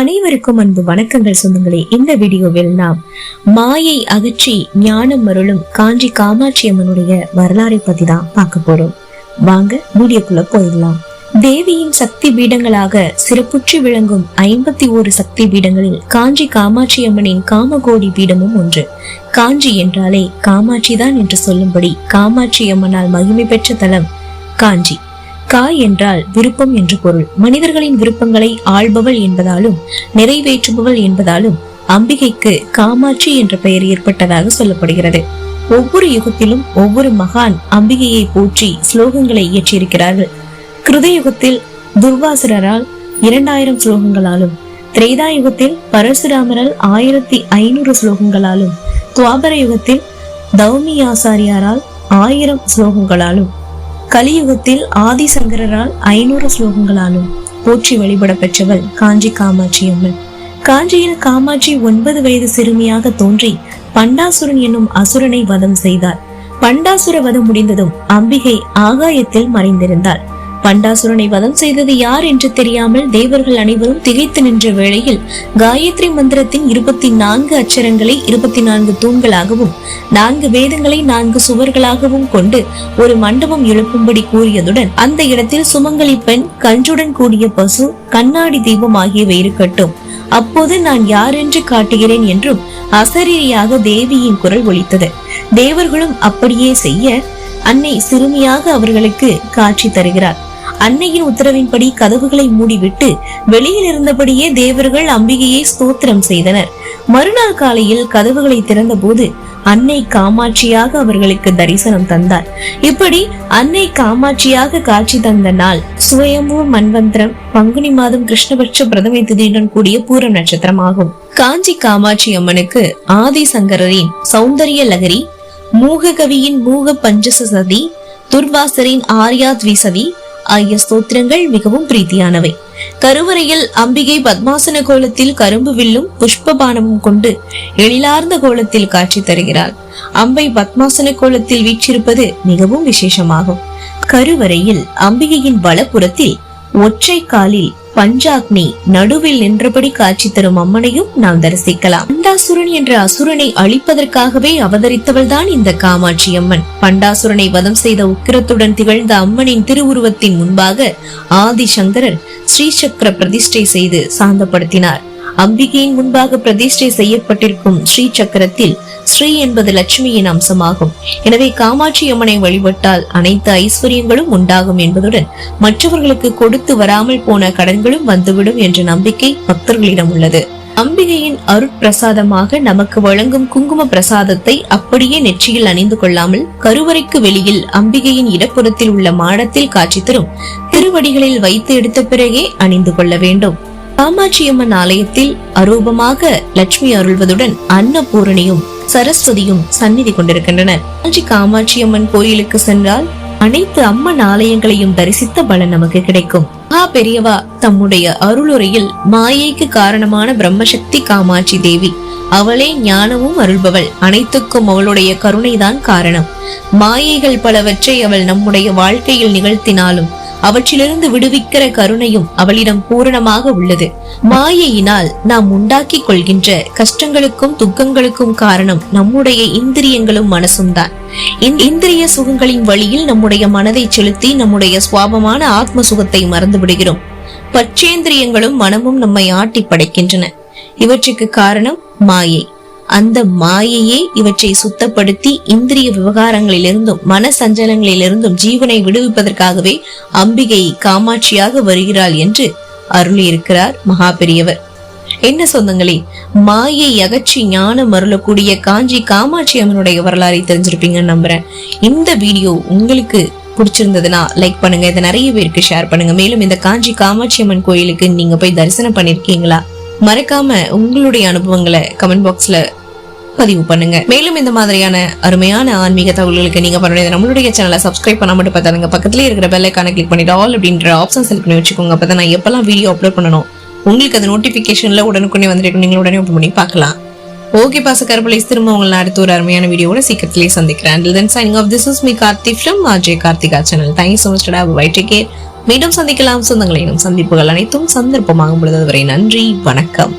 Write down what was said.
அனைவருக்கும் அன்பு வணக்கங்கள் சொந்தங்களே. இந்த வீடியோவில் நாம் மாயை அகற்றி ஞானம் அருளும் காஞ்சி காமாட்சி அம்மனுடைய வரலாறை பத்தி தான் பார்க்க போறோம். வாங்க வீடியோக்குள்ள போயிடலாம். தேவியின் சக்தி பீடங்களாக சிறப்புற்றி விளங்கும் 51 சக்தி பீடங்களில் காஞ்சி காமாட்சி அம்மனின் காமகோடி பீடமும் ஒன்று. காஞ்சி என்றாலே காமாட்சி தான் என்று சொல்லும்படி காமாட்சி அம்மனால் மகிமை பெற்ற தலம் காஞ்சி. காய் என்றால் விருப்பம் என்று பொருள். மனிதர்களின் விருப்பங்களை ஆள்பவள் என்பதாலும் நிறைவேற்றுபவள் என்பதாலும் அம்பிகைக்கு காமாட்சி என்ற பெயர் ஏற்பட்டதாக சொல்லப்படுகிறது. ஒவ்வொரு யுகத்திலும் ஒவ்வொரு மகான் அம்பிகையை போற்றி ஸ்லோகங்களை இயற்றியிருக்கிறார்கள். கிருத யுகத்தில் துர்வாசரால் 2000 ஸ்லோகங்களாலும், திரேதா யுகத்தில் பரசுராமரால் 1500 ஸ்லோகங்களாலும், துவாபர யுகத்தில் தௌமியாசாரியாரால் 1000 ஸ்லோகங்களாலும், கலியுகத்தில் ஆதிசங்கரால் 500 ஸ்லோகங்களாலும் போற்றி வழிபட பெற்றவள் காஞ்சி காமாட்சி அம்மன். காஞ்சியில் காமாட்சி 9 வயது சிறுமியாக தோன்றி பண்டாசுரன் என்னும் அசுரனை வதம் செய்தார். பண்டாசுர வதம் முடிந்ததும் அம்பிகை ஆகாயத்தில் மறைந்திருந்தாள். பண்டாசுரனை வதம் செய்தது யார் என்று தெரியாமல் தேவர்கள் அனைவரும் திகைத்து நின்ற வேளையில் காயத்ரி மந்திரத்தின் 24 அச்சரங்களை 24 தூண்களாகவும் 4 வேதங்களை 4 சுவர்களாகவும் கொண்டு ஒரு மண்டபம் எழுப்பும்படி கூறியதுடன் அந்த இடத்தில் சுமங்கலி பெண், கன்றுடன் கூடிய பசு, கண்ணாடி தீபம் ஆகியவை இருக்கட்டும், அப்போது நான் யார் என்று காட்டுகிறேன் என்றும் அசரீரியாக தேவியின் குரல் ஒலித்தது. தேவர்களும் அப்படியே செய்ய அன்னை சிறுமியாக அவர்களுக்கு காட்சி தருகிறார். அன்னையின் உத்தரவின்படி கதவுகளை மூடிவிட்டு வெளியில் இருந்தபடியே தேவர்கள் அம்பிகையை ஸ்தோத்திரம் செய்தனர். மறுநாள் காலையில் கதவுகளை திறந்த போது அன்னை காமாட்சியாக அவர்களுக்கு தரிசனம் தந்தார். இப்படி அன்னை காமாட்சியாக காட்சி தந்த நாள் சுயம்பு மன்வந்திரம் பங்குனி மாதம் கிருஷ்ணபட்ச பிரதமை திதியுடன் கூடிய பூரம் நட்சத்திரம் ஆகும். காஞ்சி காமாட்சி அம்மனுக்கு ஆதிசங்கரின் சௌந்தரிய லகரி, மூக கவியின் மூக பஞ்சசதி, துர்வாசரின் ஆர்யாத்விசதி ஆகிய ஸ்தோத்திரங்கள் மிகவும் பிரீத்தியானவை. கருவறையில் அம்பிகை பத்மாசன கோலத்தில் கரும்பு வில்லும் புஷ்பபானமும் கொண்டு எழிலார்ந்த கோலத்தில் காட்சி தருகிறாள். அம்பை பத்மாசன கோலத்தில் வீற்றிருப்பது மிகவும் விசேஷமாகும். கருவறையில் அம்பிகையின் வலப்புறத்தில் ஒற்றை காலில் பஞ்சாக்னி நடுவில் நின்றபடி காட்சி தரும் அம்மனையும் நாம் தரிசிக்கலாம். பண்டாசுரன் என்ற அசுரனை அழிப்பதற்காகவே அவதரித்தவள் தான் இந்த காமாட்சி அம்மன். பண்டாசுரனை வதம் செய்த உக்கிரத்துடன் திகழ்ந்த அம்மனின் திருவுருவத்தின் முன்பாக ஆதிசங்கரர் ஸ்ரீசக்கர பிரதிஷ்டை செய்து சாந்தப்படுத்தினார். அம்பிகையின் முன்பாக பிரதிஷ்டை செய்யப்பட்டிருக்கும் ஸ்ரீ சக்கரத்தில் ஸ்ரீ என்பது லட்சுமியின் அம்சமாகும். எனவே காமாட்சி அம்மனை வழிபட்டால் அனைத்து ஐஸ்வர்யங்களும் உண்டாகும் என்பதுடன் மற்றவர்களுக்கு கொடுத்து வராமல் போன கடன்களும் வந்துவிடும் என்ற நம்பிக்கை பக்தர்களிடம் உள்ளது. அம்பிகையின் அருட்பிரசாதமாக நமக்கு வழங்கும் குங்கும பிரசாதத்தை அப்படியே நெற்றியில் அணிந்து கொள்ளாமல் கருவறைக்கு வெளியில் அம்பிகையின் இடப்புறத்தில் உள்ள மாடத்தில் காட்சி தரும் திருவடிகளில் வைத்து எடுத்த பிறகே அணிந்து கொள்ள வேண்டும். காமாட்சி அம்மன் ஆலயத்தில் அரூபமாக லட்சுமி அருள்வதுடன் அன்னபூரணியும் சரஸ்வதியும் சந்நிதி கொண்டிருக்கின்றனர். காஞ்சி காமாட்சி அம்மன் கோயிலுக்கு சென்றால் அனைத்து அம்மன் ஆலயங்களையும் தரிசித்த பலன் நமக்கு கிடைக்கும். மகா பெரியவா தம்முடைய அருளுரையில் மாயைக்கு காரணமான பிரம்மசக்தி காமாட்சி தேவி, அவளே ஞானமும் அருள்பவள், அனைத்துக்கும் அவளுடைய கருணைதான் காரணம். மாயைகள் பலவற்றை அவள் நம்முடைய வாழ்க்கையில் நிகழ்த்தினாலும் அவற்றிலிருந்து விடுவிக்கிற கருணையும் அவளிடம் பூரணமாக உள்ளது. மாயையினால் நாம் உண்டாக்கி கொள்கின்ற கஷ்டங்களுக்கும் துக்கங்களுக்கும் காரணம் நம்முடைய இந்திரியங்களும் மனசும் தான். இந்திரிய சுகங்களின் வழியில் நம்முடைய மனதை செலுத்தி நம்முடைய சுவாபமான ஆத்ம சுகத்தை மறந்து விடுகிறோம். பச்சேந்திரியங்களும் மனமும் நம்மை ஆட்டி படைக்கின்றன. இவற்றுக்கு காரணம் மாயை. அந்த மாயையே இவற்றை சுத்தப்படுத்தி இந்திரிய விவகாரங்களிலிருந்தும் மன சஞ்சலங்களிலிருந்தும் ஜீவனை விடுவிப்பதற்காகவே அம்பிகை காமாட்சியாக வருகிறாள் என்று அருளியிருக்கிறார் மகா பெரியவர். என்ன சொந்தங்களே, மாயை அகற்றி ஞானம் அருளக்கூடிய காஞ்சி காமாட்சி அம்மனுடைய வரலாறை தெரிஞ்சிருப்பீங்கன்னு நம்புறேன். இந்த வீடியோ உங்களுக்கு பிடிச்சிருந்ததுன்னா லைக் பண்ணுங்க, இதை நிறைய பேருக்கு ஷேர் பண்ணுங்க. மேலும் இந்த காஞ்சி காமாட்சி அம்மன் கோயிலுக்கு நீங்க போய் தரிசனம் பண்ணிருக்கீங்களா? மறக்காம உங்களுடைய அனுபவங்களை கமெண்ட் பாக்ஸ்ல பதிவு பண்ணுங்க. மேலும் இந்த மாதிரியான அருமையான ஆன்மீக தகவல்களுக்கு நீங்க பண்ணுறது நம்மளுடைய சேனலை சப்ஸ்கிரைப் பண்ண மட்டும் பார்த்தாங்க. பக்கத்துல இருக்கிற பெல் ஐகானை கிளிக் பண்ணிட்டு ஆல் அப்படின்ற ஆப்ஷன் செலக்ட் பண்ணி வச்சுக்கோங்க. அப்பதான் நான் எப்பெல்லாம் வீடியோ அப்லோட் பண்ணணும் உங்களுக்கு அது நோட்டிபிகேஷன்ல உடனுக்குடனே வந்துருக்கும். நீங்க உடனே ஓபன் பண்ணி பார்க்கலாம். ஓகே பாசக்கரபலை, திரும்ப உங்களை அடுத்த ஒரு அருமையான வீடியோட சீக்கிரத்திலேயே சந்திக்கிறேன். Until then, signing off. This is me Karthi from RJ Karthika channel. Thank you so much. Bye. Take care. மீண்டும் சந்திக்கலாம் சொந்தங்களே. சந்திப்புகள் அனைத்தும் சந்தர்ப்பமாகும் பொழுது வரை நன்றி, வணக்கம்.